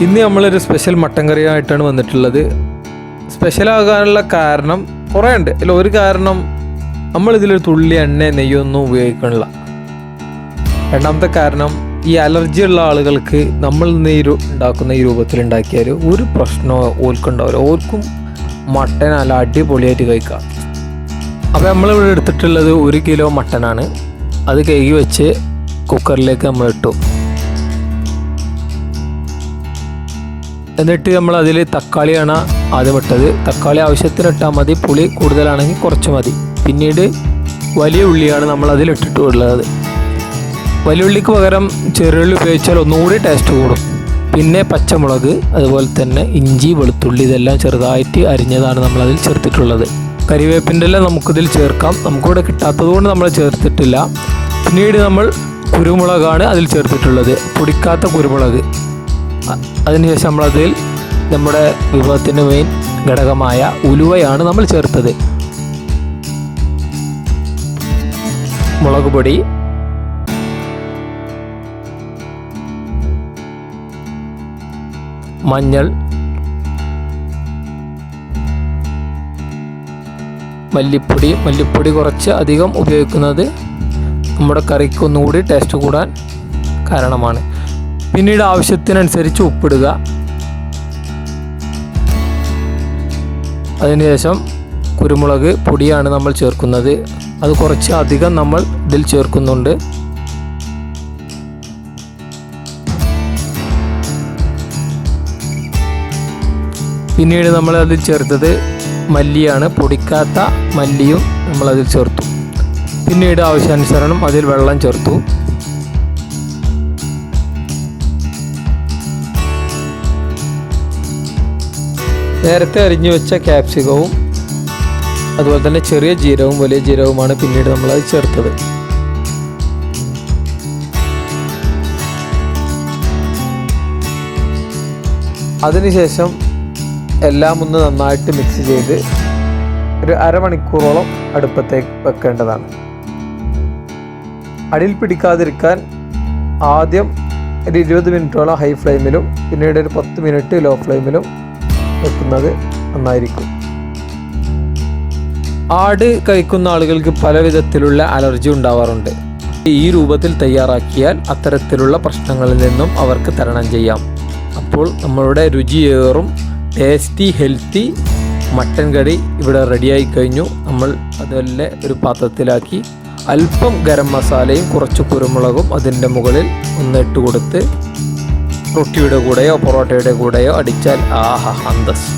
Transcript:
ഇന്ന് നമ്മളൊരു special mutton കറി ആയിട്ടാണ് വന്നിട്ടുള്ളത്. സ്പെഷ്യലാകാനുള്ള കാരണം കുറേ ഉണ്ട്. അതിൽ ഒരു കാരണം നമ്മളിതിലൊരു തുള്ളി എണ്ണ നെയ്യൊന്നും ഉപയോഗിക്കണില്ല. രണ്ടാമത്തെ കാരണം ഈ അലർജി ഉള്ള ആളുകൾക്ക് നമ്മൾ ഉണ്ടാക്കുന്ന ഈ രൂപത്തിൽ ഉണ്ടാക്കിയാൽ ഒരു പ്രശ്നമോ ഓൽക്കുണ്ടാവില്ല. ഓൽക്കും മട്ടൻ നല്ല അടിപൊളിയായിട്ട് കഴിക്കാം. അപ്പോൾ നമ്മളിവിടെ എടുത്തിട്ടുള്ളത് 1 കിലോ മട്ടനാണ്. അത് കഴുകി വെച്ച് കുക്കറിലേക്ക് നമ്മൾ ഇട്ടു. എന്നിട്ട് നമ്മളതിൽ തക്കാളിയാണ് ആദ്യം ഇട്ടത്. തക്കാളി ആവശ്യത്തിന് ഇട്ടാൽ മതി, പുളി കൂടുതലാണെങ്കിൽ കുറച്ച് മതി. പിന്നീട് വലിയ ഉള്ളിയാണ് നമ്മളതിൽ ഇട്ടിട്ടുള്ളത്. വലിയ ഉള്ളിക്ക് പകരം ചെറുള്ളി ഉപയോഗിച്ചാൽ ഒന്നുകൂടി ടേസ്റ്റ് കൂടും. പിന്നെ പച്ചമുളക്, അതുപോലെ തന്നെ ഇഞ്ചി, വെളുത്തുള്ളി ഇതെല്ലാം ചെറുതായിട്ട് അരിഞ്ഞതാണ് നമ്മളതിൽ ചേർത്തിട്ടുള്ളത്. കരിവേപ്പിൻ്റെ എല്ലാം നമുക്കിതിൽ ചേർക്കാം. നമുക്കിവിടെ കിട്ടാത്തത് കൊണ്ട് നമ്മൾ ചേർത്തിട്ടില്ല. പിന്നീട് നമ്മൾ കുരുമുളകാണ് അതിൽ ചേർത്തിട്ടുള്ളത്, പൊടിക്കാത്ത കുരുമുളക്. അതിനുശേഷം നമ്മളതിൽ നമ്മുടെ വിഭവത്തിൻ്റെ മെയിൻ ഘടകമായ ഉലുവയാണ് നമ്മൾ ചേർത്തത്. മുളക് പൊടി, മഞ്ഞൾ, മല്ലിപ്പൊടി കുറച്ച് അധികം ഉപയോഗിക്കുന്നത് നമ്മുടെ കറിക്ക് ഒന്നുകൂടി ടേസ്റ്റ് കൂടാൻ കാരണമാണ്. പിന്നീട് ആവശ്യത്തിനനുസരിച്ച് ഉപ്പിടുക. അതിനുശേഷം കുരുമുളക് പൊടിയാണ് നമ്മൾ ചേർക്കുന്നത്. അത് കുറച്ച് അധികം നമ്മൾ ഇതിൽ ചേർക്കുന്നുണ്ട്. പിന്നീട് നമ്മളതിൽ ചേർത്തത് മല്ലിയാണ്. പൊടിക്കാത്ത മല്ലിയും നമ്മളതിൽ ചേർത്തു. പിന്നീട് ആവശ്യാനുസരണം അതിൽ വെള്ളം ചേർത്തു. നേരത്തെ അരിഞ്ഞു വെച്ച ക്യാപ്സിക്കവും അതുപോലെ തന്നെ ചെറിയ ജീരകവും വലിയ ജീരകവുമാണ് പിന്നീട് നമ്മളത് ചേർത്തത്. അതിനുശേഷം എല്ലാം ഒന്ന് നന്നായിട്ട് മിക്സ് ചെയ്ത് ഒരു അരമണിക്കൂറോളം അടുപ്പത്തേക്ക് വെക്കേണ്ടതാണ്. അടിയിൽ പിടിക്കാതിരിക്കാൻ ആദ്യം ഒരു 20 മിനിറ്റോളം ഹൈ ഫ്ലെയിമിലും പിന്നീട് ഒരു 10 മിനിറ്റ് ലോ ഫ്ലെയിമിലും വെക്കുന്നത് നന്നായിരിക്കും. ആട് കഴിക്കുന്ന ആളുകൾക്ക് പല വിധത്തിലുള്ള അലർജി ഉണ്ടാവാറുണ്ട്. ഈ രൂപത്തിൽ തയ്യാറാക്കിയാൽ അത്തരത്തിലുള്ള പ്രശ്നങ്ങളിൽ നിന്നും അവർക്ക് തരണം ചെയ്യാം. അപ്പോൾ നമ്മളുടെ രുചിയേറും ടേസ്റ്റി ഹെൽത്തി മട്ടൻ കറി ഇവിടെ റെഡിയായി കഴിഞ്ഞു. നമ്മൾ അതുപോലെ ഒരു പാത്രത്തിലാക്കി അല്പം ഗരം മസാലയും കുറച്ച് കുരുമുളകും അതിൻ്റെ മുകളിൽ ഒന്നിട്ട് കൊടുത്ത് റൊട്ടിയുടെ കൂടെയോ പൊറോട്ടയുടെ കൂടെയോ അടിച്ചാൽ ആഹാ അന്തസ്.